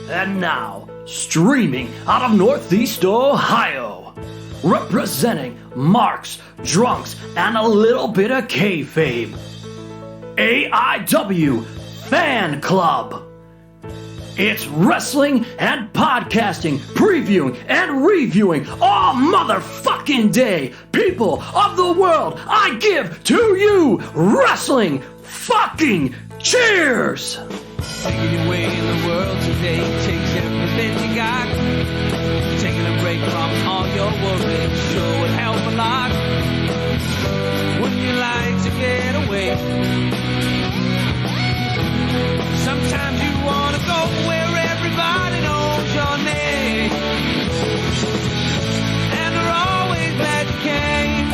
And now, streaming out of Northeast Ohio, representing marks, drunks, and a little bit of kayfabe, AIW Fan Club. It's wrestling and podcasting, previewing and reviewing all motherfucking day. People of the world, I give to you wrestling fucking cheers! Taking your way in the world today takes everything you got. Taking a break from all your worries sure would help a lot. Wouldn't you like to get away? Sometimes you want to go where everybody knows your name, and they're always glad you came.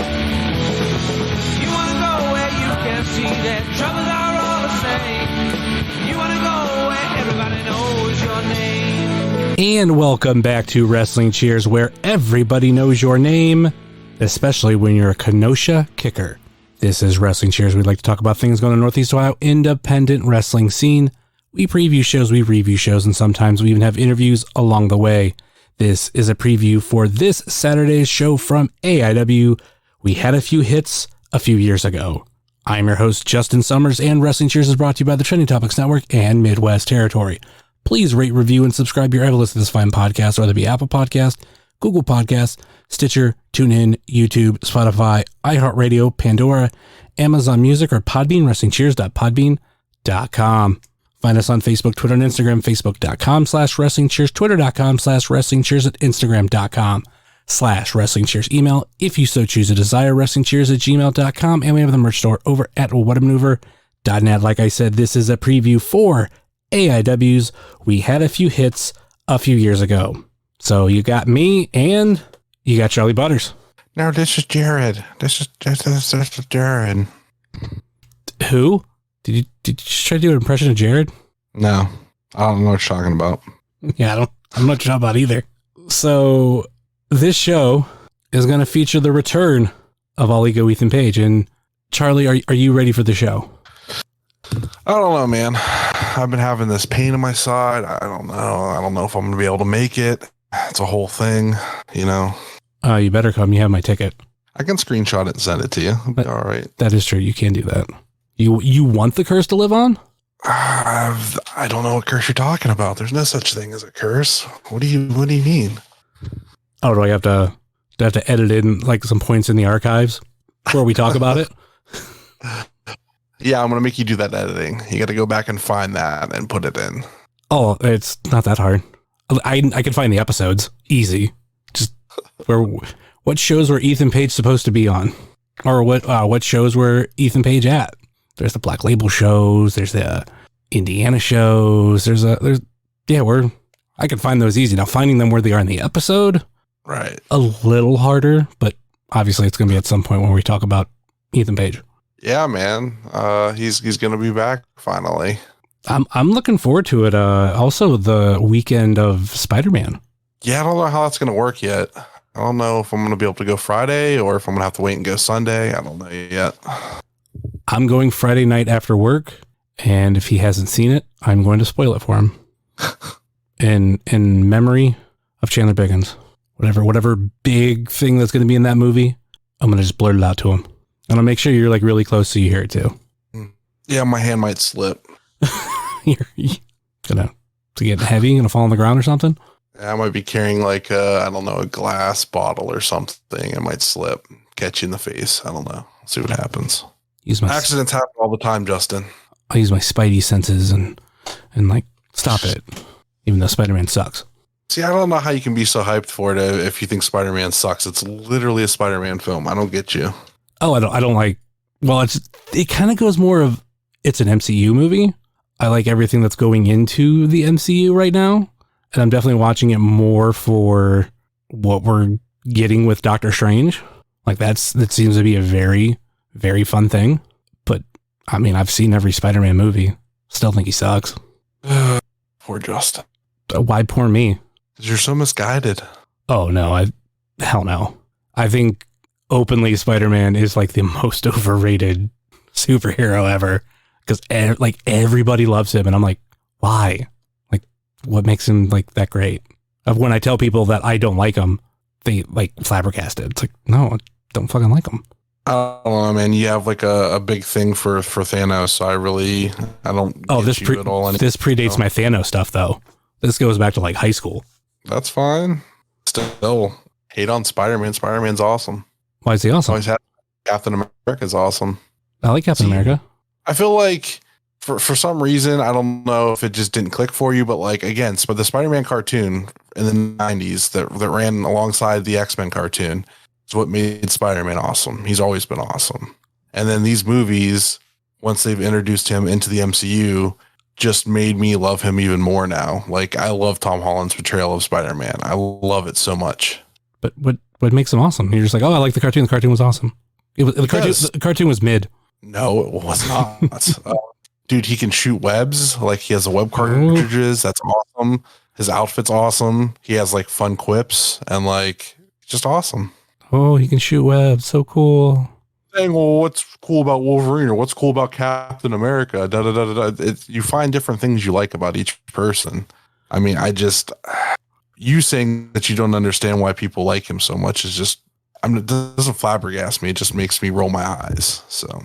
You want to go where you can see that troubles are all the same. You want to go where everybody knows your name. And welcome back to Wrestling Cheers, where everybody knows your name, especially when you're a Kenosha kicker. This is Wrestling Cheers. We'd like to talk about things going on in Northeast Ohio independent wrestling scene. We preview shows, we review shows, and sometimes we even have interviews along the way. This is a preview for this Saturday's show from AIW. We had a few hits a few years ago. I'm your host, Justin Summers, and Wrestling Cheers is brought to you by the Trending Topics Network and Midwest Territory. Please rate, review, and subscribe your ever listen to this fine podcast, whether it be Apple Podcast, Google Podcast, Stitcher, TuneIn, YouTube, Spotify, iHeartRadio, Pandora, Amazon Music, or Podbean, WrestlingCheers.podbean.com. Find us on Facebook, Twitter, and Instagram, Facebook.com/WrestlingCheers, Twitter.com/WrestlingCheers, and Instagram.com/WrestlingCheers. Email, if you so choose to desire, WrestlingCheers@gmail.com. And we have the merch store over at whatamaneuver.net. Like I said, this is a preview for AIW's We Had a Few Hits a few years ago. So you got me and you got Charlie Butters. No, this is Jared. This is Jared. Who? Did you just try to do an impression of Jared? No, I don't know what you're talking about. Yeah, I'm not sure about either. So this show is going to feature the return of All Ego Ethan Page. And Charlie, are you ready for the show? I don't know, man. I've been having this pain in my side. I don't know. I don't know if I'm going to be able to make it. It's a whole thing, you know. You better come. You have my ticket. I can screenshot it and send it to you. It'll be all right. That is true. You can do that. You want the curse to live on? I don't know what curse you're talking about. There's no such thing as a curse. What do you mean? Oh, do I have to edit in like some points in the archives before we talk about it? Yeah, I'm going to make you do that editing. You got to go back and find that and put it in. Oh, it's not that hard. I can find the episodes. Easy. Just what shows were Ethan Page supposed to be on? Or what shows were Ethan Page at? There's the Black Label shows. There's the Indiana shows. I can find those easy. Now finding them where they are in the episode, right? A little harder, but obviously it's going to be at some point when we talk about Ethan Page. Yeah, man. He's going to be back finally. I'm looking forward to it. Also the weekend of Spider-Man. Yeah, I don't know how that's going to work yet. I don't know if I'm going to be able to go Friday or if I'm going to have to wait and go Sunday. I don't know yet. I'm going Friday night after work, and if he hasn't seen it, I'm going to spoil it for him. in memory of Chandler Biggins. Whatever big thing that's going to be in that movie, I'm going to just blurt it out to him. And I'll make sure you're like really close so you hear it too. Yeah, my hand might slip. You're gonna get heavy, gonna fall on the ground or something? I might be carrying like a glass bottle or something. It might slip, catch you in the face. I don't know. See what happens. Accidents happen all the time, Justin. I use my spidey senses and like stop it. Even though Spider-Man sucks. See, I don't know how you can be so hyped for it if you think Spider-Man sucks. It's literally a Spider-Man film. I don't get you. Oh, I don't like. Well, it kind of goes more of it's an MCU movie. I like everything that's going into the MCU right now. And I'm definitely watching it more for what we're getting with Doctor Strange. Like that seems to be a very, very fun thing. But I mean, I've seen every Spider-Man movie. Still think he sucks. Poor Justin. Why poor me? Because you're so misguided. Oh no, hell no. I think openly Spider-Man is like the most overrated superhero ever. Because like everybody loves him. And I'm like, why? what makes him like that great. Of when I tell people that I don't like him, they like flabbergasted. It's like, no, I don't fucking like him. I don't know, man. You have like a big thing for Thanos, so I don't. Oh, this predates my Thanos stuff though. This goes back to like high school. That's fine. Still hate on Spider-Man. Spider-Man's awesome. Why is he awesome? Always had Captain America's awesome. I like Captain America. I feel like for some reason, I don't know if it just didn't click for you, but like again, but the Spider-Man cartoon in the 90s that ran alongside the X-Men cartoon is what made Spider-Man awesome. He's always been awesome. And then these movies, once they've introduced him into the MCU, just made me love him even more now. Like I love Tom Holland's portrayal of Spider-Man. I love it so much. But what makes him awesome? You're just like, oh, I like the cartoon. The cartoon was awesome. The cartoon was mid. No, it was not. Dude, he can shoot webs. Like he has the web cartridges. That's awesome. His outfit's awesome. He has like fun quips and like just awesome. Oh, he can shoot webs. So cool. Saying, well, what's cool about Wolverine or what's cool about Captain America? Da, da, da, da, da. You find different things you like about each person. I mean, you saying that you don't understand why people like him so much is just, it doesn't flabbergast me. It just makes me roll my eyes. So,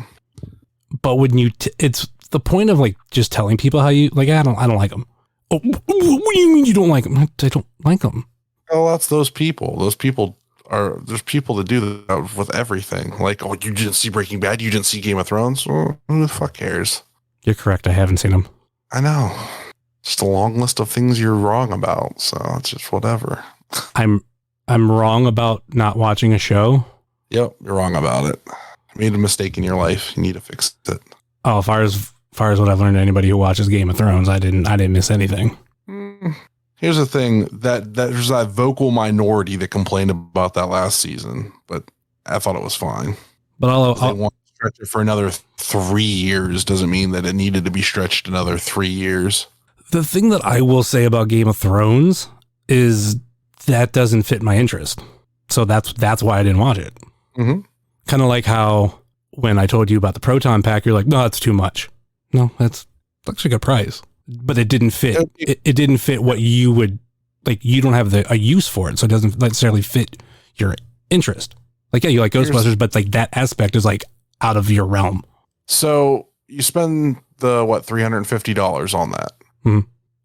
but when it's the point of like just telling people how you like, I don't like him. Oh, what do you mean you don't like him? I don't like him. Oh, that's those people. There's people that do that with everything. Like, oh, you didn't see Breaking Bad? You didn't see Game of Thrones? Well, who the fuck cares? You're correct. I haven't seen them. I know. Just a long list of things you're wrong about. So it's just whatever. I'm wrong about not watching a show. Yep, you're wrong about it. You made a mistake in your life. You need to fix it. Oh, as far as what I've learned, anybody who watches Game of Thrones, I didn't miss anything. Here's the thing, that there's that vocal minority that complained about that last season, but I thought it was fine. But they want to stretch it for another 3 years doesn't mean that it needed to be stretched another 3 years. The thing that I will say about Game of Thrones is that doesn't fit my interest. So that's why I didn't watch it. Mm-hmm. Kind of like how when I told you about the Proton Pack, you're like, no, it's too much. No, that's actually a good price. But it didn't fit. It didn't fit what you would like. You don't have a use for it, so it doesn't necessarily fit your interest. Like, yeah, you like Ghostbusters, but like that aspect is like out of your realm. So you spend the $350 on that,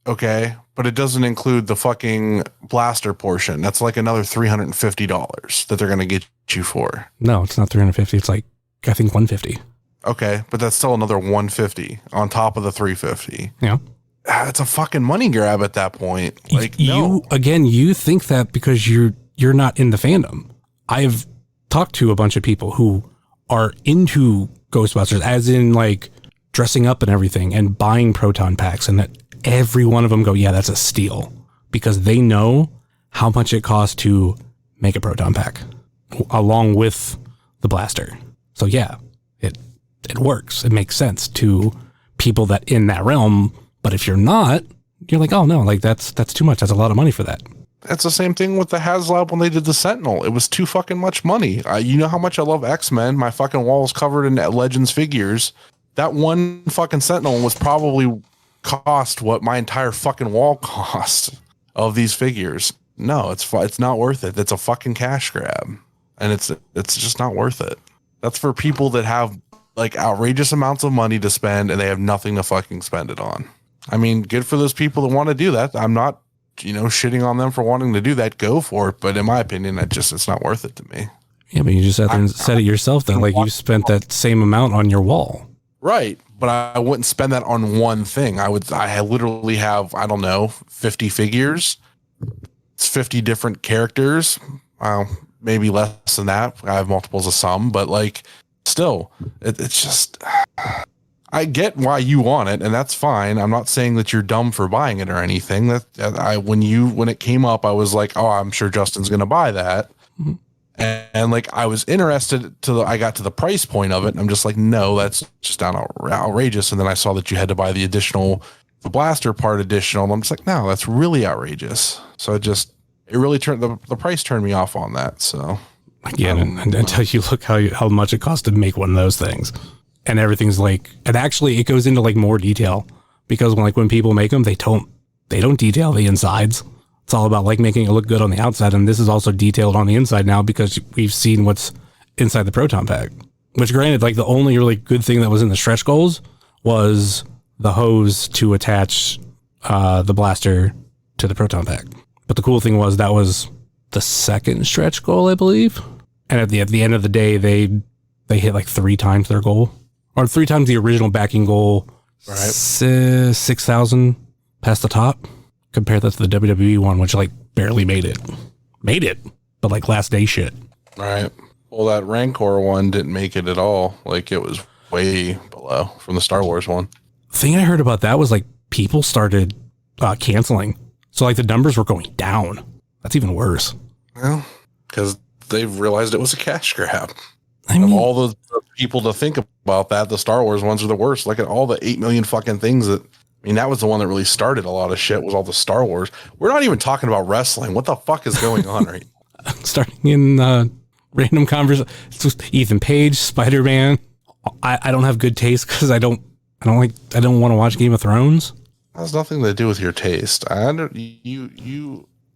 okay? But it doesn't include the fucking blaster portion. That's like another $350 that they're gonna get you for. No, it's not $350. It's like I think $150. Okay, but that's still another $150 on top of the $350. Yeah. It's a fucking money grab at that point. Like you think that because you're not in the fandom. I've talked to a bunch of people who are into Ghostbusters, as in like dressing up and everything and buying Proton Packs, and that every one of them go, yeah, that's a steal, because they know how much it costs to make a Proton Pack along with the blaster. So yeah, it works. It makes sense to people that in that realm. But if you're not, you're like, oh no, like that's too much. That's a lot of money for that. That's the same thing with the HasLab when they did the Sentinel. It was too fucking much money. You know how much I love X-Men. My fucking wall's covered in Legends figures. That one fucking Sentinel was probably cost what my entire fucking wall cost of these figures. No, it's not worth it. It's a fucking cash grab, and it's just not worth it. That's for people that have like outrageous amounts of money to spend and they have nothing to fucking spend it on. I mean, good for those people that want to do that. I'm not, shitting on them for wanting to do that. Go for it. But in my opinion, it's not worth it to me. Yeah, but you just sat there and said it yourself that like you spent that same amount on your wall. Right. But I wouldn't spend that on one thing. I literally have, 50 figures. It's 50 different characters. Maybe less than that. I have multiples of some, but like, still, it's just, I get why you want it, and that's fine. I'm not saying that you're dumb for buying it or anything. When it came up, I was like, oh, I'm sure Justin's going to buy that. Mm-hmm. And like, I was interested I got to the price point of it. And I'm just like, no, that's just outrageous. And then I saw that you had to buy the blaster part additional. And I'm just like, no, that's really outrageous. So it really turned the price turned me off on that. So. Again, and until you look how much it costs to make one of those things, and everything's like, and actually it goes into like more detail, because when people make them, they don't they don't detail the insides. It's all about like making it look good on the outside, and this is also detailed on the inside now because we've seen what's inside the proton pack. Which, granted, like the only really good thing that was in the stretch goals was the hose to attach the blaster to the proton pack. But the cool thing was that was the second stretch goal, I believe. And at the end of the day, they hit like 3 times their goal, or 3 times the original backing goal. Right. 6,000 past the top. Compare that to the WWE one, which like barely made it, but like last day shit. Right. Well, that Rancor one didn't make it at all. Like it was way below from the Star Wars one. The thing I heard about that was like people started canceling. So like the numbers were going down. That's even worse. Well, because they've realized it was a cash grab. I mean, of all the people to think about that, the Star Wars ones are the worst. Look at all the 8 million fucking things that, I mean, that was the one that really started a lot of shit, was all the Star Wars. We're not even talking about wrestling. What the fuck is going on right now? Starting in random conversation. Ethan Page, Spider-Man. I don't have good taste because I don't want to watch Game of Thrones. That has nothing to do with your taste. I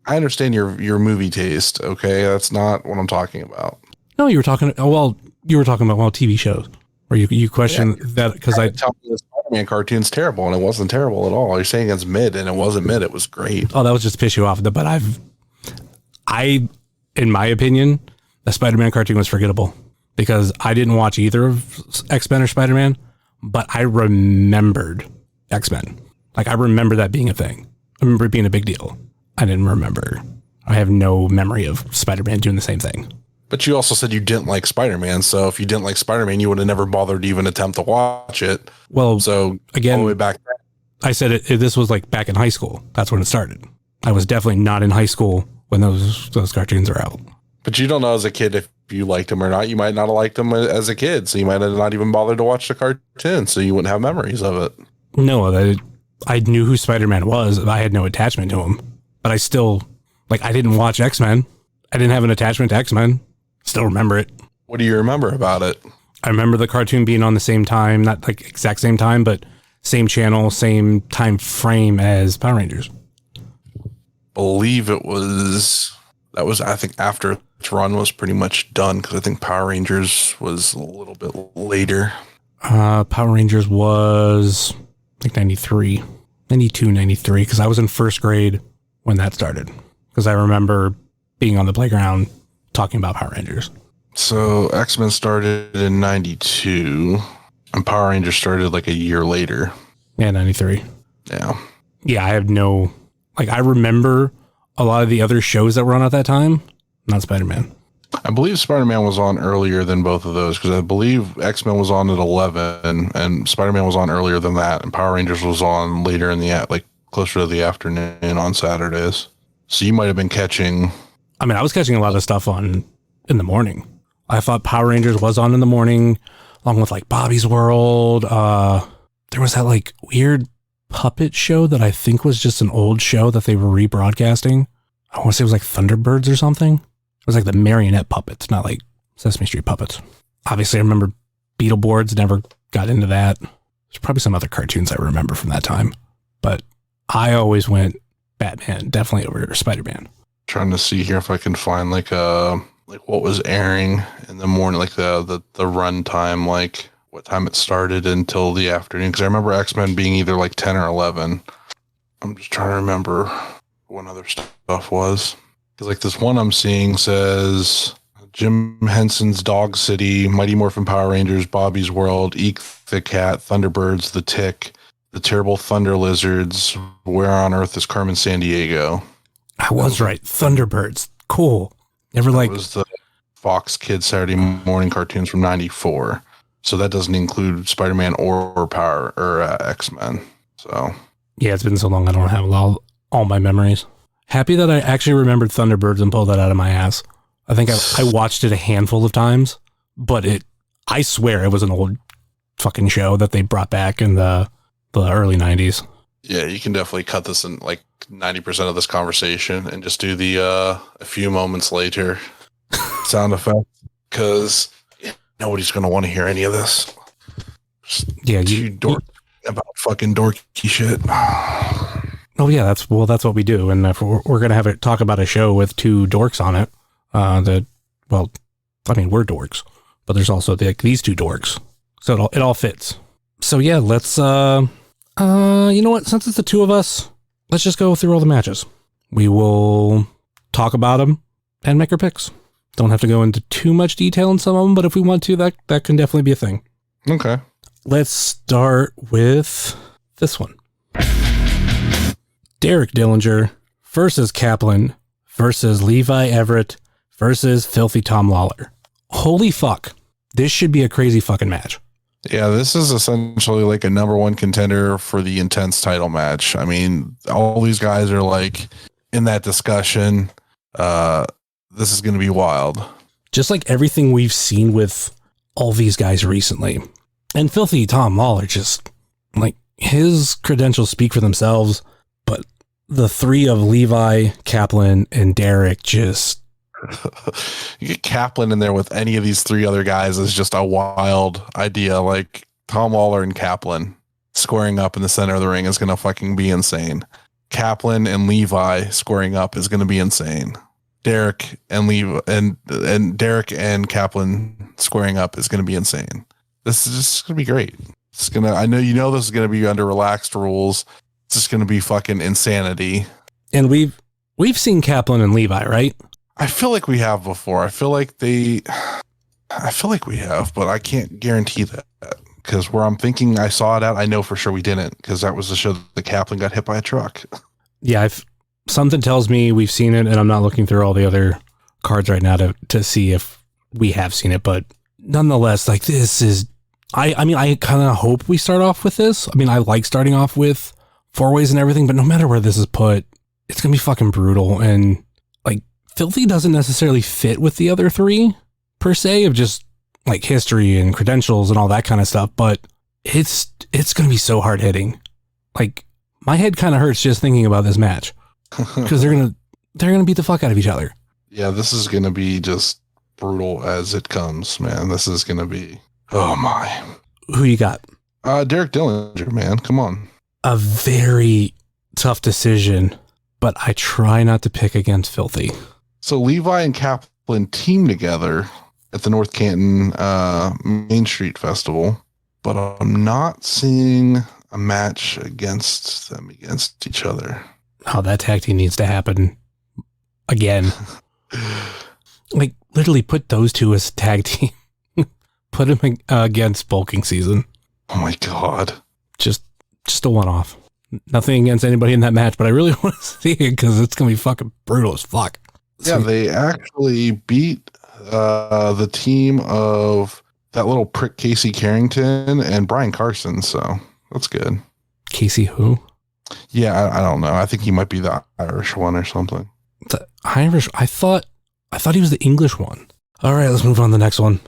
understand your movie taste. Okay, that's not what I'm talking about. No, you were talking about TV shows. Or you question that because I tell me the Spider-Man cartoon's terrible, and it wasn't terrible at all. You're saying it's mid, and it wasn't mid. It was great. Oh, that was just to piss you off. But in my opinion, the Spider-Man cartoon was forgettable because I didn't watch either of X-Men or Spider-Man, but I remembered X-Men. Like I remember that being a thing. I remember it being a big deal. I have no memory of Spider-Man doing the same thing. But you also said you didn't like Spider-Man, so if you didn't like Spider-Man, you would have never bothered to even attempt to watch it. Well, so again, all the way back then. I said this was like back in high school. That's when it started. I was definitely not in high school when those cartoons are out. But you don't know as a kid if you liked them or not. You might not have liked them as a kid, so you might have not even bothered to watch the cartoon, so you wouldn't have memories of it. No, I knew who Spider-Man was. I had no attachment to him. But I still, like, I didn't watch X-Men. I didn't have an attachment to X-Men. Still remember it. What do you remember about it? I remember the cartoon being on the same time, not like exact same time, but same channel, same time frame as Power Rangers. Believe that was, I think, after its run was pretty much done, because I think Power Rangers was a little bit later. Power Rangers was, I think, 92, 93, because I was in first grade when that started. Because I remember being on the playground talking about Power Rangers. So X-Men started in 92, and Power Rangers started like a year later. Yeah, 93. Yeah. Yeah, I have no, like, I remember a lot of the other shows that were on at that time, not Spider-Man. I believe Spider-Man was on earlier than both of those, because I believe X-Men was on at 11, and Spider-Man was on earlier than that, and Power Rangers was on later in the, like, closer to the afternoon on Saturdays. So you might have been catching... I mean, I was catching a lot of stuff in the morning. I thought Power Rangers was on in the morning, along with, like, Bobby's World. There was that, like, weird puppet show that I think was just an old show that they were rebroadcasting. I want to say it was like Thunderbirds or something. It was like the marionette puppets, not like Sesame Street puppets. Obviously, I remember Beetleborgs, never got into that. There's probably some other cartoons I remember from that time. But I always went Batman, definitely over Spider-Man. Trying to see here if I can find like what was airing in the morning, like the run time, like what time it started until the afternoon. Because I remember X-Men being either like 10 or 11. I'm just trying to remember what other stuff was. Because like this one I'm seeing says Jim Henson's Dog City, Mighty Morphin Power Rangers, Bobby's World, Eek the Cat, Thunderbirds, The Tick, The Terrible Thunder Lizards, Where on Earth is Carmen Sandiego? I was right. Thunderbirds. Cool. Never That like was the Fox Kids Saturday morning cartoons from 94. So that doesn't include Spider-Man or Power or X-Men. So yeah, it's been so long I don't have all my memories. Happy that I actually remembered Thunderbirds and pulled that out of my ass. I think I watched it a handful of times, but I swear it was an old fucking show that they brought back in the early 90s. yeah, you can definitely cut this in like 90% of this conversation and just do the a few moments later sound effect, because nobody's going to want to hear any of this. Just Yeah, about fucking dorky shit. Oh yeah, that's what we do. And if we're going to have it talk about a show with two dorks on it, we're dorks, but there's also these two dorks. So it all fits. So yeah, let's, you know what? Since it's the two of us, let's just go through all the matches. We will talk about them and make our picks. Don't have to go into too much detail in some of them, but if we want to, that can definitely be a thing. Okay. Let's start with this one. Derek Dillinger versus Kaplan versus Levi Everett versus Filthy Tom Lawler. Holy fuck. This should be a crazy fucking match. Yeah, this is essentially like a number one contender for the Intense title match. I mean, all these guys are like in that discussion. This is going to be wild. Just like everything we've seen with all these guys recently. And Filthy Tom Lawler, just like his credentials speak for themselves, but the three of Levi, Kaplan, and Derek just... You get Kaplan in there with any of these three other guys is just a wild idea. Like Tom Lawler and Kaplan squaring up in the center of the ring is going to fucking be insane. Kaplan and Levi squaring up is going to be insane. Derek and Levi and Derek and Kaplan squaring up is going to be insane. This is just going to be great. I know this is going to be under relaxed rules. It's just going to be fucking insanity. And we've seen Kaplan and Levi, right? I feel like we have before. I feel like we have, but I can't guarantee that because where I'm thinking I saw it at, I know for sure we didn't because that was the show that the Kaplan got hit by a truck. Yeah, something tells me we've seen it, and I'm not looking through all the other cards right now to see if we have seen it, but nonetheless, like this is, I kind of hope we start off with this. I mean, I like starting off with four ways and everything, but no matter where this is put, it's going to be fucking brutal. And like Filthy doesn't necessarily fit with the other three per se of just like history and credentials and all that kind of stuff, but it's going to be so hard hitting. Like my head kind of hurts just thinking about this match because they're going to beat the fuck out of each other. Yeah, this is going to be just brutal as it comes, man. This is going to be, oh my. Who you got? Derek Dillinger, man. Come on. A very tough decision, but I try not to pick against Filthy. So Levi and Kaplan teamed together at the North Canton Main Street Festival, but I'm not seeing a match against them against each other. Oh, that tag team needs to happen again. Like literally put those two as tag team. Put them against Bulking Season. Oh my God. Just a one-off. Nothing against anybody in that match, but I really want to see it because it's going to be fucking brutal as fuck. Yeah, they actually beat the team of that little prick Casey Carrington and Brian Carson, so that's good. Casey who? Yeah, I don't know. I think he might be the Irish one or something. The Irish? I thought he was the English one. All right, let's move on to the next one.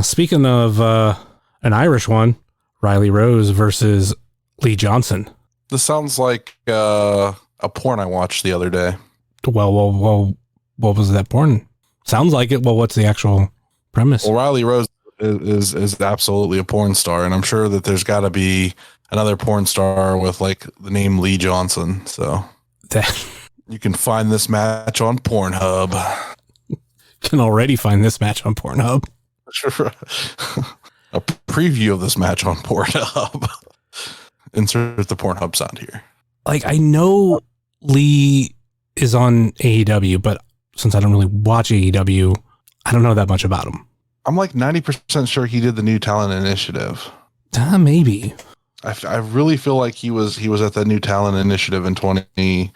Speaking of an Irish one, Riley Rose versus Lee Johnson. This sounds like a porn I watched the other day. Well, what was that porn? Sounds like it. Well, what's the actual premise? Well, Riley Rose is absolutely a porn star, and I'm sure that there's got to be another porn star with like the name Lee Johnson. So you can find this match on Pornhub. Can already find this match on Pornhub. A preview of this match on Pornhub. Insert the Pornhub sound here. Like I know Lee is on AEW, but since I don't really watch AEW, I don't know that much about him. I'm like 90% sure he did the New Talent Initiative. Maybe. I really feel like he was at that New Talent Initiative in 2020.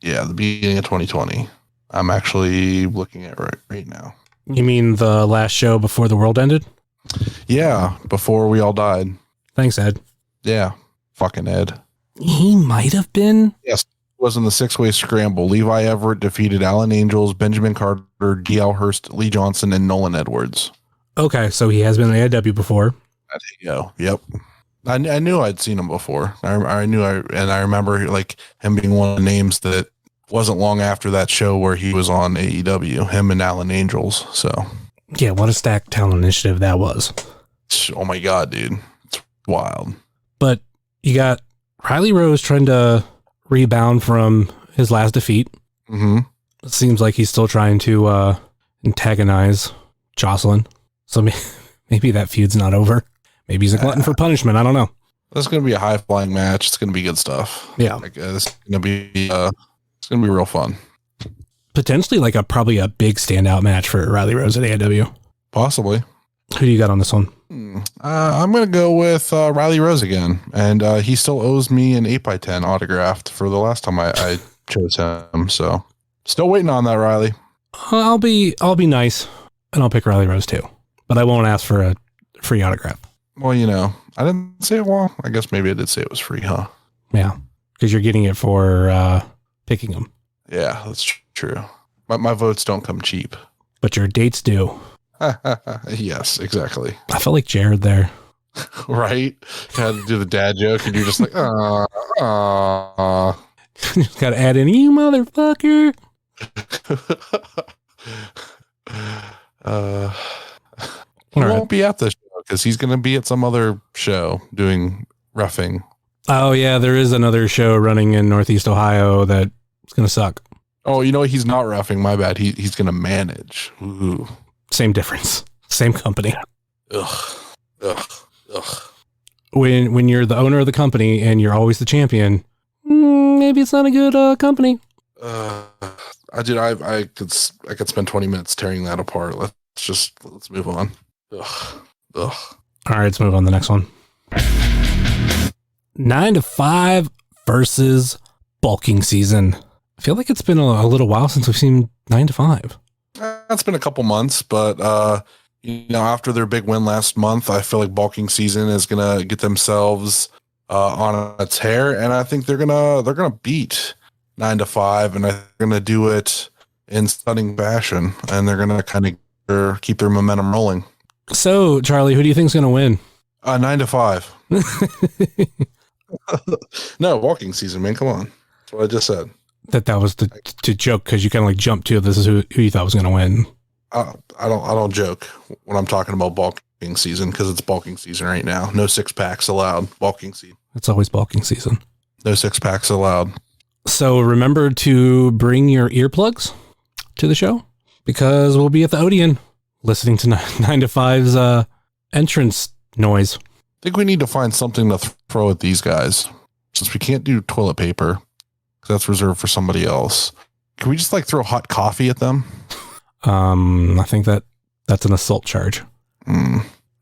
Yeah, the beginning of 2020. I'm actually looking at it right now. You mean the last show before the world ended? Yeah, before we all died. Thanks, Ed. Yeah, fucking Ed. He might have been. Yes, it was in the six-way scramble. Levi Everett defeated Alan Angels, Benjamin Carter, D.L. Hurst, Lee Johnson, and Nolan Edwards. Okay, so he has been in AEW before. There you go. Yep. I knew I'd seen him before. I remember like him being one of the names that wasn't long after that show where he was on AEW, him and Alan Angels. So yeah, what a stacked talent initiative that was. Oh my God, dude. It's wild. But you got Riley Rose trying to rebound from his last defeat. Mm-hmm. It seems like he's still trying to antagonize Jocelyn. So maybe that feud's not over. Maybe he's a glutton for punishment. I don't know. This is going to be a high-flying match. It's going to be good stuff. Yeah. Like, this is going to be it's going to be real fun. Potentially like probably a big standout match for Riley Rose at AIW. Possibly. Who do you got on this one? I'm going to go with Riley Rose again. And he still owes me an 8x10 autographed for the last time I chose him. So still waiting on that, Riley. I'll be nice and I'll pick Riley Rose too. But I won't ask for a free autograph. Well, you know, I didn't say it. Well, I guess maybe I did say it was free, huh? Yeah. Because you're getting it for picking him. Yeah, that's true. My votes don't come cheap. But your dates do. Yes, exactly. I felt like Jared there. Right? Had to do the dad joke, and you're just like, Just got to add in, you motherfucker. He won't be at the show because he's going to be at some other show doing reffing. Oh, yeah, there is another show running in Northeast Ohio that's going to suck. Oh, you know what? He's not reffing. My bad. He's going to manage. Ooh. Same difference. Same company. Ugh. When you're the owner of the company and you're always the champion, maybe it's not a good company. I could spend 20 minutes tearing that apart. Let's move on. Ugh. All right, let's move on to the next one. 9 to 5 versus bulking season. I feel like it's been a little while since we've seen 9 to 5. It's been a couple months, but after their big win last month, I feel like bulking season is gonna get themselves on a tear, and I think they're gonna beat 9 to 5, and they're gonna do it in stunning fashion, and they're gonna kind of keep their momentum rolling. So, Charlie, who do you think's gonna win? 9 to 5. No, walking season, man. Come on. That's what I just said. That was the joke because you kind of like jumped to this is who you thought was going to win. I don't joke when I'm talking about bulking season because it's bulking season right now. No 6-packs allowed. Bulking season. It's always bulking season. No 6-packs allowed. So remember to bring your earplugs to the show because we'll be at the Odeon listening to 9 to 5's entrance noise. I think we need to find something to throw at these guys since we can't do toilet paper. That's reserved for somebody else. Can we just like throw hot coffee at them? I think that's an assault charge.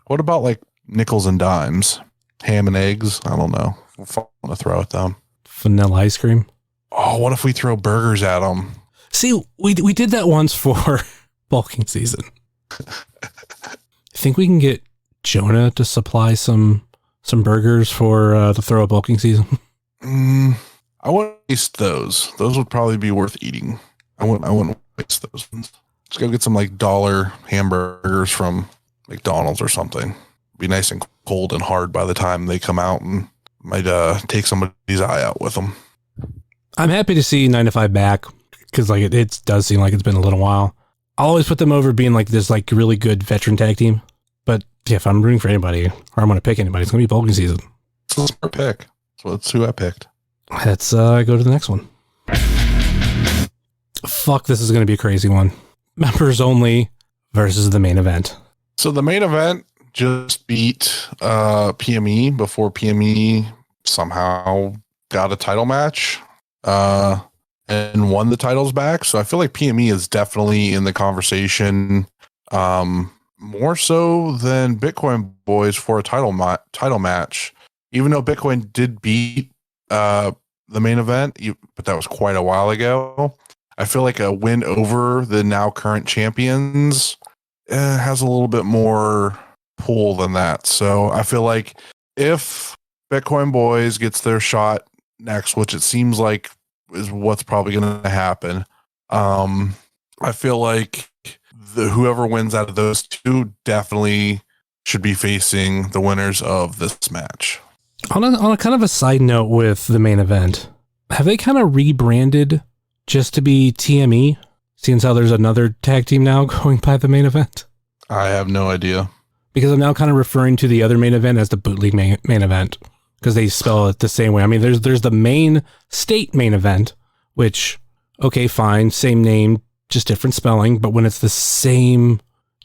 What about like nickels and dimes, ham and eggs? I don't know. We'll fun to throw at them. Vanilla ice cream. Oh, what if we throw burgers at them? See, we did that once for bulking season. I think we can get Jonah to supply some burgers for to throw a bulking season. I wouldn't waste those. Those would probably be worth eating. I wouldn't waste those ones. Just go get some like $1 hamburgers from McDonald's or something. Be nice and cold and hard by the time they come out, and might take somebody's eye out with them. I'm happy to see 9 to 5 back because like it does seem like it's been a little while. I'll always put them over being like this like really good veteran tag team. But yeah, if I'm rooting for anybody or I'm going to pick anybody, it's going to be bulking season. It's a smart pick. So that's who I picked. Let's go to the next one. Fuck, this is going to be a crazy one. Members only versus the main event. So the main event just beat PME before PME somehow got a title match and won the titles back. So I feel like PME is definitely in the conversation more so than Bitcoin Boys for a title match. Even though Bitcoin did beat the main event, but that was quite a while ago. I feel like a win over the now current champions has a little bit more pull than that. So I feel like if Bitcoin Boys gets their shot next, which it seems like is what's probably going to happen, I feel like whoever wins out of those two definitely should be facing the winners of this match. On a kind of a side note with the main event, have they kind of rebranded just to be TME, seeing how there's another tag team now going by the main event? I have no idea. Because I'm now kind of referring to the other main event as the bootleg main event. because they spell it the same way. I mean, there's the main state main event, which, okay, fine, same name, just different spelling. But when it's the same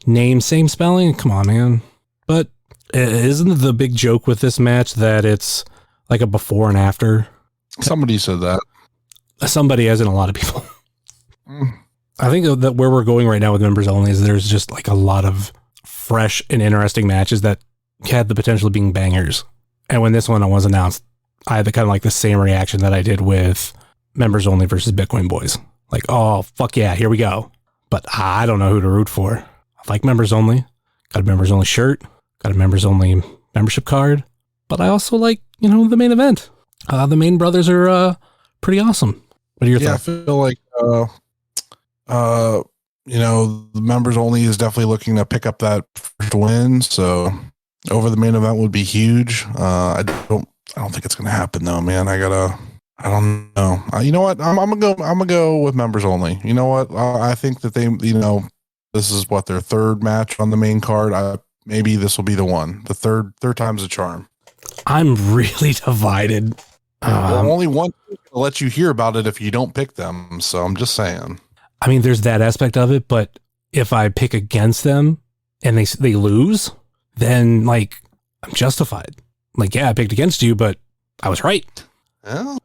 name, same spelling, come on, man. But isn't the big joke with this match that it's like a before and after? Somebody said that. Somebody, as in a lot of people. I think that where we're going right now with members only is there's just like a lot of fresh and interesting matches that had the potential of being bangers. And when this one was announced, I had the kind of like the same reaction that I did with members only versus Bitcoin Boys. Like, oh, fuck yeah, here we go. But I don't know who to root for. I like members only. Got a members only shirt. Got a members only membership card. But I also like, the main event. The main brothers are pretty awesome. What are your thoughts? I feel like, the members only is definitely looking to pick up that first win. So over the main event would be huge. I don't think it's going to happen though, man. I don't know. You know what? I'm gonna go with members only. You know what? I think that they, this is what their third match on the main card. Maybe this will be the one. The third time's a charm. I'm really divided. Only one will let you hear about it if you don't pick them. So I'm just saying. I mean, there's that aspect of it, but if I pick against them and they lose, then like I'm justified. Like, yeah, I picked against you, but I was right. Well,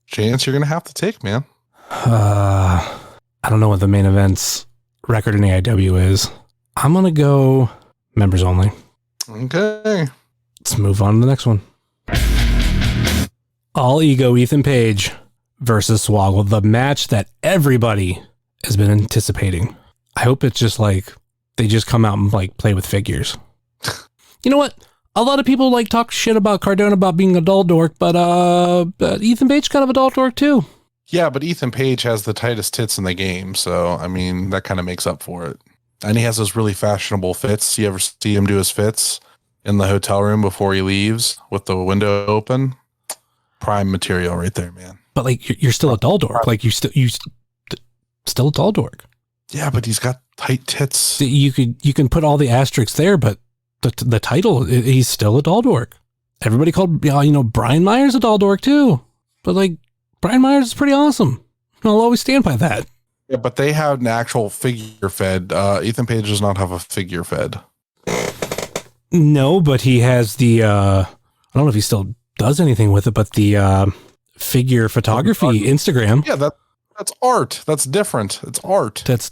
chance you're gonna have to take, man. I don't know what the main event's record in AIW is. I'm gonna go members only. Okay. Let's move on to the next one. All Ego Ethan Page versus Swoggle, the match that everybody has been anticipating. I hope it's just like they just come out and like play with figures. You know what? A lot of people like talk shit about Cardona about being a doll dork, but Ethan Page kind of a doll dork too. Yeah, but Ethan Page has the tightest tits in the game, so I mean that kind of makes up for it. And he has those really fashionable fits. You ever see him do his fits in the hotel room before he leaves with the window open? Prime material right there, man. But like you're still a doll dork. Like you still a doll dork. Yeah, but he's got tight tits. You can put all the asterisks there, but the title, he's still a doll dork. Everybody called Brian Myers a doll dork too. But like Brian Myers is pretty awesome. I'll always stand by that. Yeah, but they have an actual figure fed. Ethan Page does not have a figure fed. No, but he has the I don't know if he still does anything with it, but the figure photography Instagram. Yeah, that's art. That's different. It's art. That's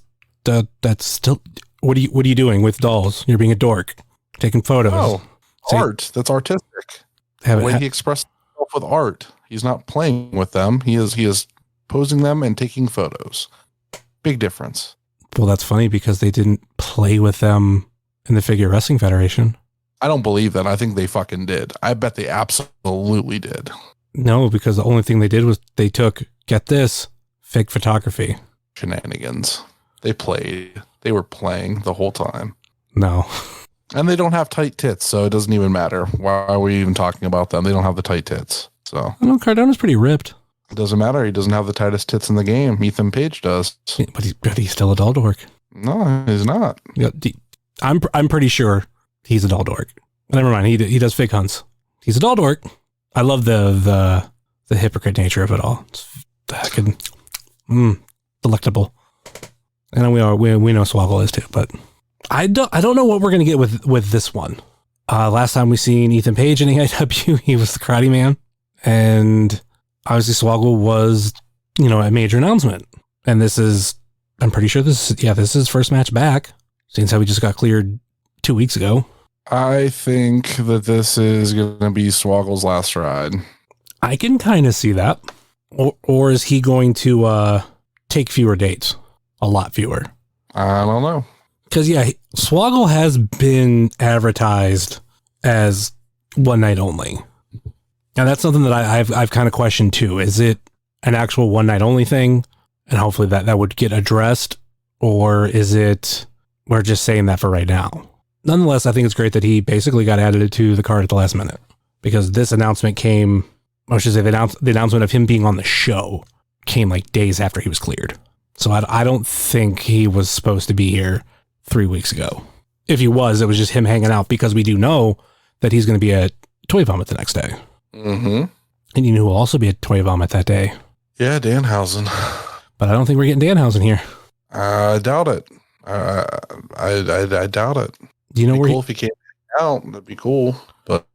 still what are you doing with dolls? You're being a dork. Taking photos. Oh, art. That's artistic. The way he expressed himself with art. He's not playing with them. He is posing them and taking photos. Big difference. Well, that's funny because they didn't play with them in the Figure Wrestling Federation. I don't believe that. I think they fucking did. I bet they absolutely did. No, because the only thing they did was they took, get this, fake photography. Shenanigans. They played. They were playing the whole time. No. And they don't have tight tits, so it doesn't even matter. Why are we even talking about them? They don't have the tight tits. So I know Cardona's pretty ripped. It doesn't matter. He doesn't have the tightest tits in the game. Ethan Page does. Yeah, but he's still a doll dork. No, he's not. Yeah, I'm pretty sure he's a doll dork. Never mind. He does fake hunts. He's a doll dork. I love the hypocrite nature of it all. It's fucking delectable. And we know Swoggle is too, but I don't know what we're gonna get with this one. Last time we seen Ethan Page in AIW, he was the Karate Man, and obviously Swoggle was a major announcement. And I'm pretty sure this is his first match back, since how we just got cleared 2 weeks ago. I think that this is going to be Swoggle's last ride. I can kind of see that. Or is he going to take fewer dates? A lot fewer. I don't know. Because, Swoggle has been advertised as one night only. Now, that's something that I've kind of questioned, too. Is it an actual one night only thing? And hopefully that would get addressed. Or is it we're just saying that for right now? Nonetheless, I think it's great that he basically got added to the card at the last minute, because this announcement came, I should say the announcement of him being on the show came like days after he was cleared. So I don't think he was supposed to be here 3 weeks ago. If he was, it was just him hanging out, because we do know that he's going to be at Toy Vomit the next day. Mm-hmm. And you knew who will also be at Toy Vomit that day. Yeah, Danhausen. But I don't think we're getting Danhausen here. I doubt it. I doubt it. Do you know where cool if he came out? That'd be cool, but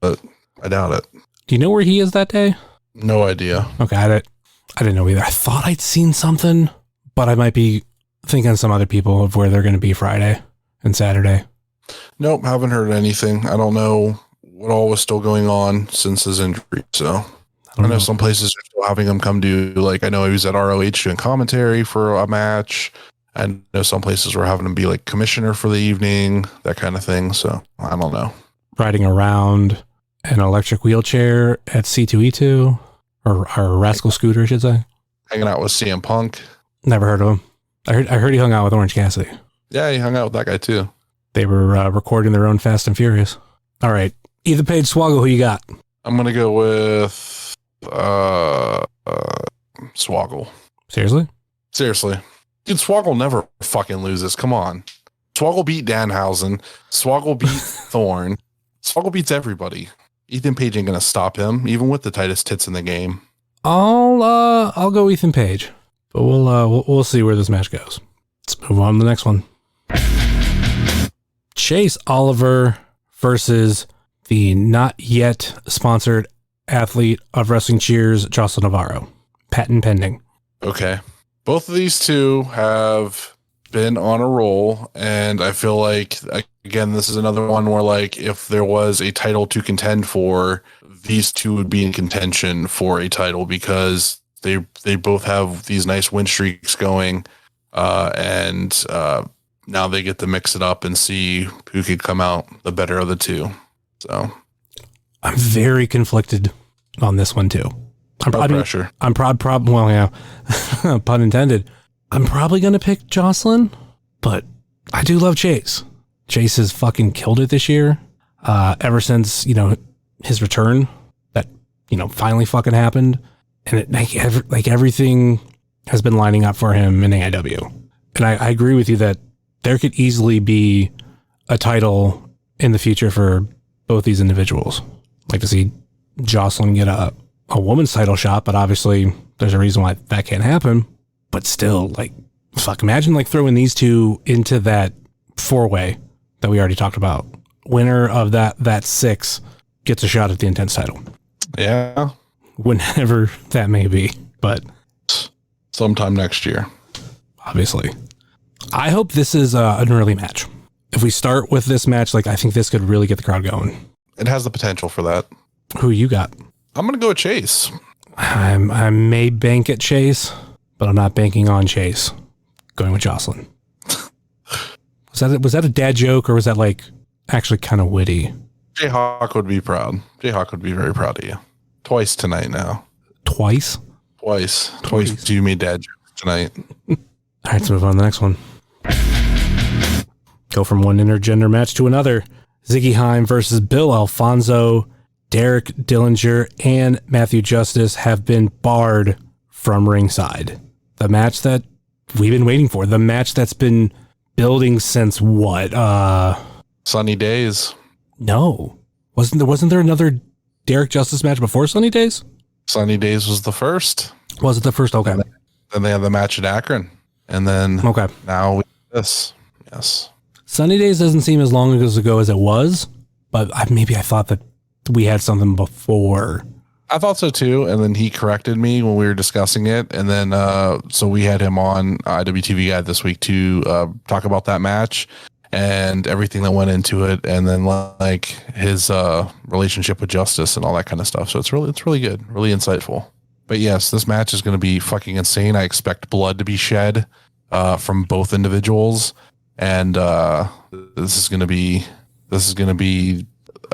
I doubt it. Do you know where he is that day? No idea. Okay, I didn't know either. I thought I'd seen something, but I might be thinking some other people of where they're going to be Friday and Saturday. Nope, haven't heard anything. I don't know what all was still going on since his injury. So I know some places are still having him come do, like, I know he was at ROH doing commentary for a match. I know some places were having him be like commissioner for the evening, that kind of thing. So I don't know. Riding around an electric wheelchair at C2E2 or Rascal Scooter, I should say. Hanging out with CM Punk. Never heard of him. I heard he hung out with Orange Cassidy. Yeah, he hung out with that guy too. They were recording their own Fast and Furious. All right. Ethan Page, Swoggle, who you got? I'm going to go with Swoggle. Seriously? Seriously. Dude, Swoggle never fucking loses. Come on. Swoggle beat Danhausen. Swoggle beat Thorne. Swoggle beats everybody. Ethan Page ain't going to stop him, even with the tightest tits in the game. I'll go Ethan Page. But we'll see where this match goes. Let's move on to the next one. Chase Oliver versus the not yet sponsored athlete of Wrestling Cheers, Jocelyn Navarro. Patent pending. Okay. Both of these two have been on a roll, and I feel like, again, this is another one where, like, if there was a title to contend for, these two would be in contention for a title because they both have these nice win streaks going, and now they get to mix it up and see who could come out the better of the two. So I'm very conflicted on this one too. Pressure. I'm well, yeah, pun intended. I'm probably going to pick Jocelyn, but I do love Chase. Chase has fucking killed it this year. Ever since, his return that, finally fucking happened. And it, everything has been lining up for him in AIW. And I agree with you that there could easily be a title in the future for both these individuals. I'd like to see Jocelyn get a woman's title shot, but obviously there's a reason why that can't happen. But still, imagine throwing these two into that 4-way that we already talked about. Winner of that 6 gets a shot at the Intense title. Yeah. Whenever that may be, but sometime next year. Obviously. I hope this is an early match. If we start with this match, I think this could really get the crowd going. It has the potential for that. Who you got? I'm going to go with Chase. I may bank at Chase, but I'm not banking on Chase. Going with Jocelyn. Was that a dad joke, or was that actually kind of witty? Jayhawk would be proud. Jayhawk would be very proud of you. Twice tonight now. Twice you made dad jokes tonight. All right, let's move on to the next one. Go from one intergender match to another. Ziggy Haim versus Bill Alfonso. Derek Dillinger and Matthew Justice have been barred from ringside. The match that we've been waiting for. The match that's been building since what? Sunny Days. No. Wasn't there another Derek Justice match before Sunny Days? Sunny Days was the first. Was it the first? Okay. Then they had the match at Akron. And then now we have this. Yes. Sunny Days doesn't seem as long ago as it was, but maybe I thought that we had something before. I thought so too, and then he corrected me when we were discussing it, and then so we had him on IWTV Guide this week to talk about that match and everything that went into it, and then his relationship with Justice and all that kind of stuff. So it's really good, really insightful. But yes, this match is going to be fucking insane. I expect blood to be shed from both individuals, and this is going to be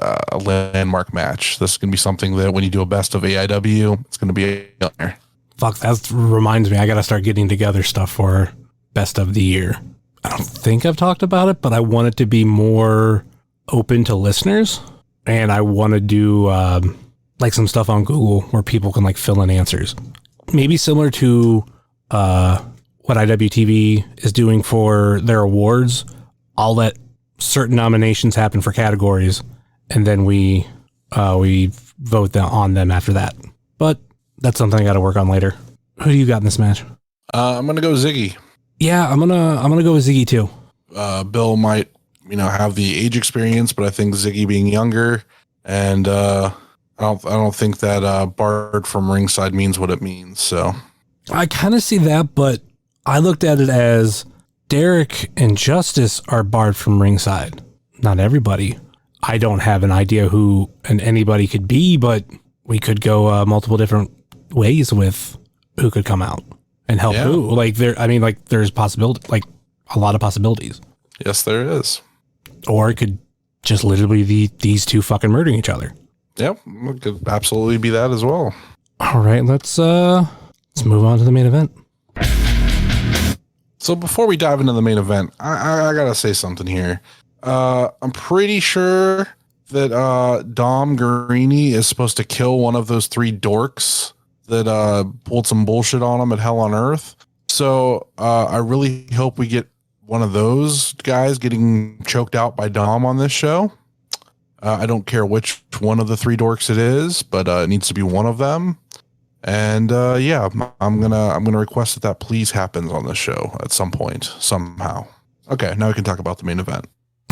a landmark match. This is going to be something that when you do a best of AIW, it's going to be a honor. Fuck, that reminds me, I got to start getting together stuff for best of the year. I don't think I've talked about it, but I want it to be more open to listeners, and I want to do some stuff on Google where people can fill in answers. Maybe similar to what IWTV is doing for their awards. I'll let certain nominations happen for categories, and then we we vote on them after that. But that's something I got to work on later. Who do you got in this match? I'm gonna go Ziggy. Yeah, I'm gonna go with Ziggy too. Bill might, have the age experience, but I think Ziggy being younger, and I don't think that barred from ringside means what it means. So I kind of see that, but I looked at it as Derek and Justice are barred from ringside. Not everybody. I don't have an idea who anybody could be, but we could go multiple different ways with who could come out and help who. Like there's possibility, like a lot of possibilities. Yes, there is. Or it could just literally be these two fucking murdering each other. Yep, it could absolutely be that as well. All right, let's move on to the main event. So before we dive into the main event, I gotta say something here. I'm pretty sure that Dom Guarini is supposed to kill one of those 3 dorks that pulled some bullshit on him at Hell on Earth. So I really hope we get one of those guys getting choked out by Dom on this show. I don't care which one of the 3 dorks it is, but it needs to be one of them. And I'm gonna request that please happens on the show at some point somehow. Okay, now we can talk about the main event.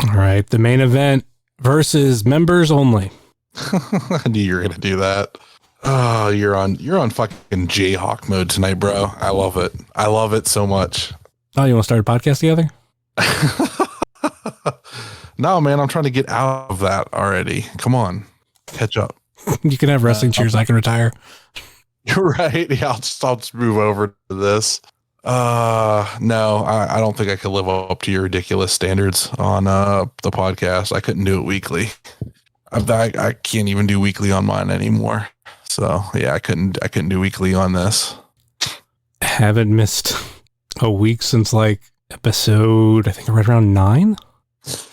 All right, the main event versus members only. I knew you were gonna do that. Oh, you're on fucking Jayhawk mode tonight, bro. I love it. I love it so much. Oh, you want to start a podcast together? No, man, I'm trying to get out of that already. Come on, catch up. You can have wrestling cheers. I can retire. You're right. Yeah, I'll just move over to this. No, I don't think I could live up to your ridiculous standards on the podcast. I couldn't do it weekly. I can't even do weekly on mine anymore. So yeah, I couldn't do weekly on this. Haven't missed a week since like episode, I think right around 9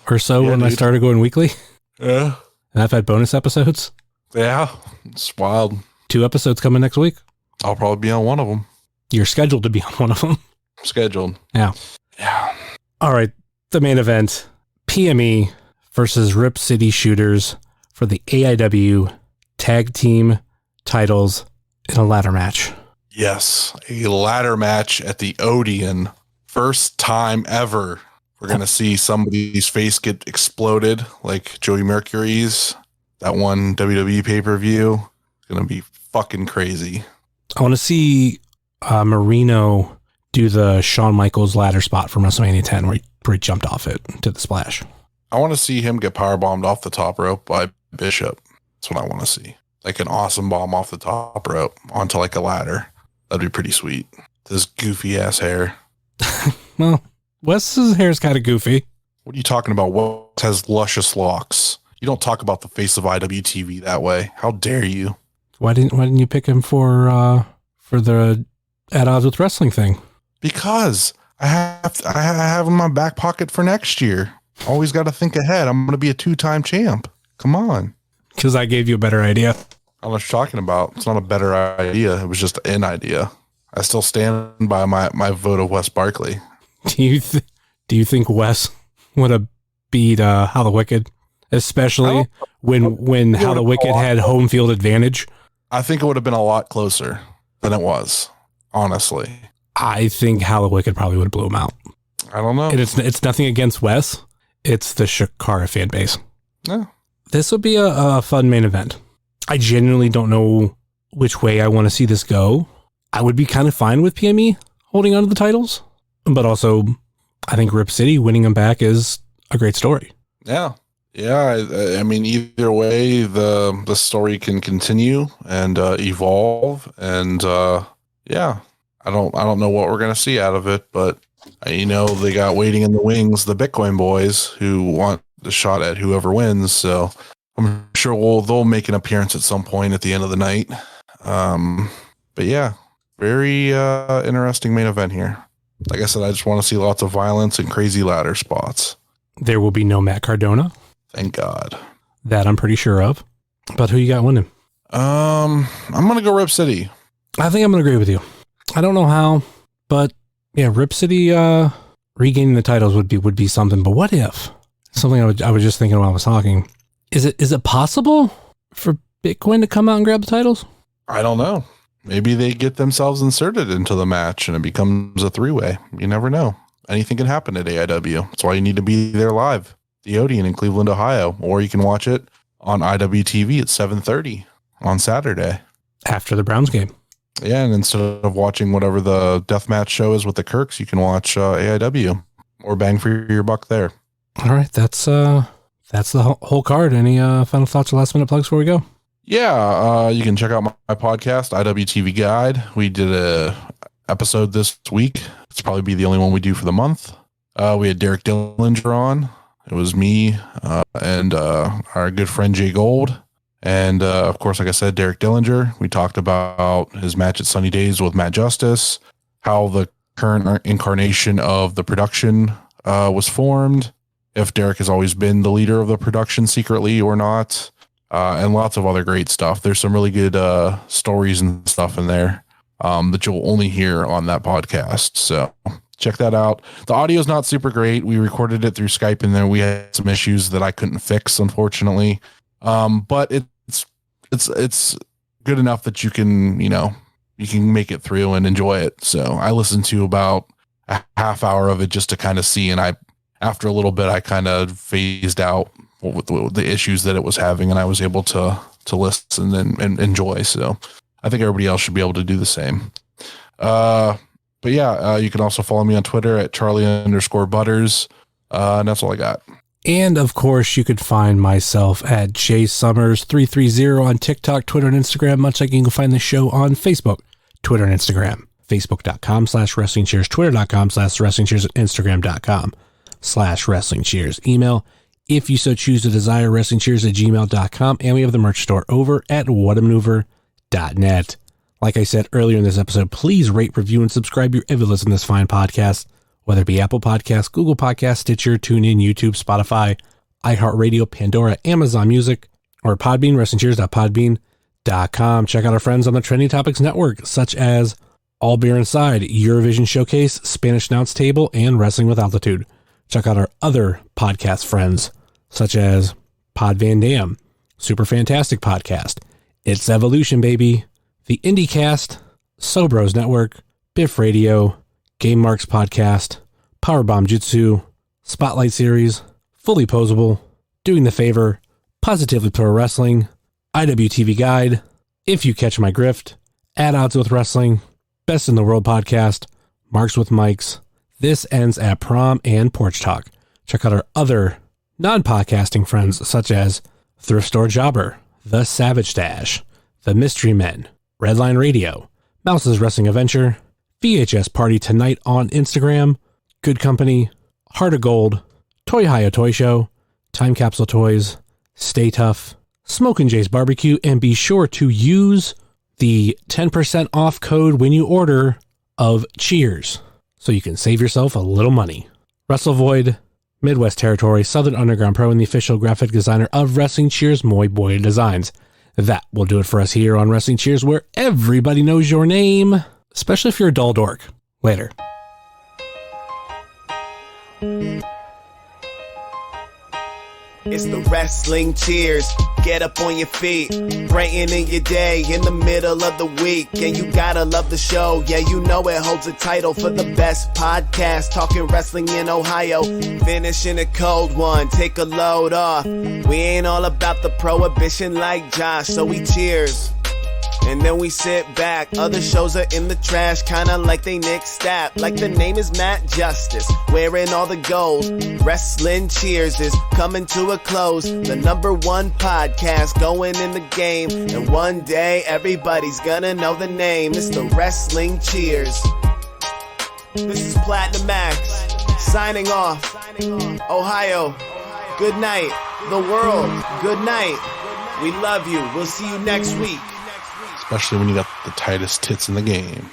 or so when I started going weekly. Yeah. And I've had bonus episodes. Yeah, it's wild. 2 episodes coming next week. I'll probably be on one of them. You're scheduled to be on one of them. Scheduled. Yeah. Yeah. All right. The main event, PME versus Rip City Shooters for the AIW tag team titles in a ladder match. Yes. A ladder match at the Odeon. First time ever. We're going to see somebody's face get exploded like Joey Mercury's. That one WWE pay-per-view. It's going to be fucking crazy. I want to see Marino do the Shawn Michaels ladder spot from WrestleMania 10 where he jumped off it to the splash. I want to see him get powerbombed off the top rope by Bishop. That's what I want to see. Like an awesome bomb off the top rope onto like a ladder. That'd be pretty sweet. This goofy ass hair. Well, Wes's hair is kind of goofy. What are you talking about? Wes has luscious locks. You don't talk about the face of IWTV that way. How dare you? Why didn't you pick him for the At Odds with Wrestling thing? Because I have in my back pocket for next year. Always got to think ahead. I'm going to be a 2-time champ. Come on. Because I gave you a better idea. I don't know what you're talking about. It's not a better idea. It was just an idea. I still stand by my vote of Wes Barkley. Do you think Wes would have beat How the Wicked, especially when How the Wicked had home field advantage? I think it would have been a lot closer than it was, honestly. I think How the Wicked probably would have blew him out. I don't know. And it's nothing against Wes. It's the Shakara fan base. Yeah. This would be a fun main event. I genuinely don't know which way I want to see this go. I would be kind of fine with PME holding on to the titles, but also I think Rip City winning them back is a great story. Yeah. Yeah. I mean, either way, the story can continue and evolve. And yeah, I don't know what we're going to see out of it, but they got waiting in the wings, the Bitcoin boys who want the shot at whoever wins. So I'm sure they'll make an appearance at some point at the end of the night. But yeah, very interesting main event here. Like I said, I just want to see lots of violence and crazy ladder spots. There will be no Matt Cardona. Thank God. That I'm pretty sure of. But who you got winning? I'm going to go Rip City. I think I'm going to agree with you. I don't know how, but yeah, Rip City regaining the titles would be something. But what if? Something I was just thinking while I was talking. Is it possible for Bitcoin to come out and grab the titles? I don't know. Maybe they get themselves inserted into the match and it becomes a three-way. You never know. Anything can happen at AIW. That's why you need to be there live. The Odeon in Cleveland, Ohio. Or you can watch it on IWTV at 7:30 on Saturday. After the Browns game. Yeah, and instead of watching whatever the deathmatch show is with the Kirks, you can watch AIW or bang for your buck there. All right, that's the whole card. Any final thoughts or last minute plugs before we go? Yeah, you can check out my podcast, IWTV Guide. We did a episode this week. It's probably be the only one we do for the month. We had Derek Dillinger on. It was me and our good friend Jay Gold. And, of course, like I said, Derek Dillinger. We talked about his match at Sunny Days with Matt Justice, how the current incarnation of the production was formed, if Derek has always been the leader of the production secretly or not, and lots of other great stuff. There's some really good stories and stuff in there that you'll only hear on that podcast. So check that out. The audio is not super great. We recorded it through Skype, and then we had some issues that I couldn't fix, unfortunately. But it's good enough that you can make it through and enjoy it. So I listened to about a half hour of it just to kind of see. And after a little bit, I kind of phased out with the issues that it was having, and I was able to listen and enjoy. So I think everybody else should be able to do the same. But yeah, you can also follow me on Twitter at Charly_Butters. And that's all I got. And of course, you could find myself at JSummers330 on TikTok, Twitter, and Instagram, much like you can find the show on Facebook, Twitter, and Instagram. Facebook.com/WrestlingCheers, Twitter.com/WrestlingCheers, and Instagram.com/WrestlingCheers. Email, if you so choose to desire, WrestlingCheers@gmail.com. And we have the merch store over at whatamaneuver.net. Like I said earlier in this episode, please rate, review, and subscribe your ever listen to this fine podcast, whether it be Apple Podcasts, Google Podcasts, Stitcher, TuneIn, YouTube, Spotify, iHeartRadio, Pandora, Amazon Music, or Podbean, WrestlingCheers.podbean.com. Check out our friends on the Trending Topics Network, such as All Beer Inside, Eurovision Showcase, Spanish Announce Table, and Wrestling with Altitude. Check out our other podcast friends, such as Pod Van Dam, Super Fantastic Podcast, It's Evolution, Baby, The IndieCast, Sobros Network, Biff Radio, Game Marks Podcast, Powerbomb Jitsu, Spotlight Series, Fully Posable, Doing the Favor, Positively Pro Wrestling, IWTV Guide, If You Catch My Grift, At Odds with Wrestling, Best in the World Podcast, Marks with Mics, This Ends at Prom, and Porch Talk. Check out our other non-podcasting friends such as Thrift Store Jobber, The Savage Stash, The Mystery Men, Redline Radio, Mouse's Wrestling Adventure, VHS Party Tonight on Instagram, Good Company, Heart of Gold, Toy Hio Toy Show, Time Capsule Toys, Stay Tough, Smokin' Jay's Barbecue, and be sure to use the 10% off code when you order of Cheers so you can save yourself a little money. Wrestle Void, Midwest Territory, Southern Underground Pro, and the official graphic designer of Wrestling Cheers, Moy Boy Designs. That will do it for us here on Wrestling Cheers, where everybody knows your name, especially if you're a dull dork. Later. It's the Wrestling Cheers. Get up on your feet, brightening your day in the middle of the week. And you gotta love the show. Yeah, you know it holds a title for the best podcast talking wrestling in Ohio. Finishing a cold one, take a load off. We ain't all about the prohibition like Josh, so we cheers. And then we sit back. Other shows are in the trash, kinda like they Nick Stapp. Like the name is Matt Justice, wearing all the gold. Wrestling Cheers is coming to a close. The #1 podcast going in the game. And one day everybody's gonna know the name. It's the Wrestling Cheers. This is Platinum Max, signing off. Ohio, good night. The world, good night. We love you. We'll see you next week. Especially when you got the tightest tits in the game.